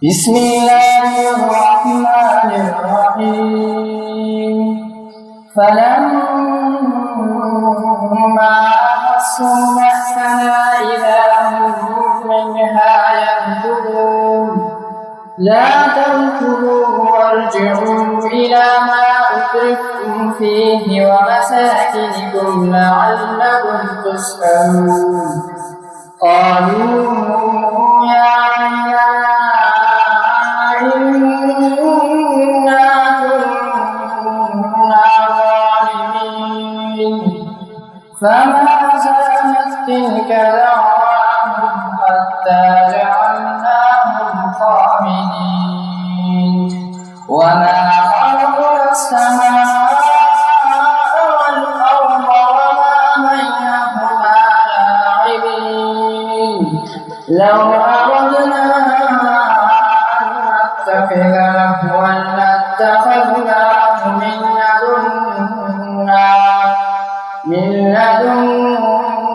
بسم الله الرحمن الرحيم فلما أحسوا بأسنا إذا هم منها يركضون لا تركضوا وارجعوا إلى ما أترفتم فيه ومساكنكم لعلكم تسألون قالوا يا إنا كنا ظالمين فما زالت تلك دعواهم حتى جعلناهم خامدين وما خلقنا السماء والأرض وما بينهما لاعبين لو أردنا نتخذ لهوا لاتخذناه من لدنا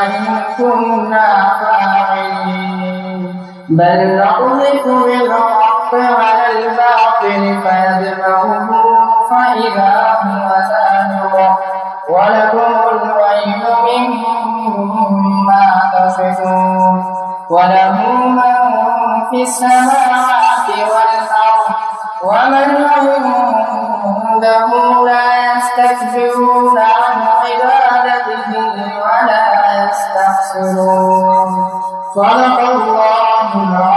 إن كنا فاعلين بل نقذف بالحق على الباطل فيدمغه فإذا هو زاهق ولكم الويل مما تصفون وله من في السماوات والأرض ومن عنده لا يستكبرون عن عبادته ولا يستحسرون صدق الله العظيم.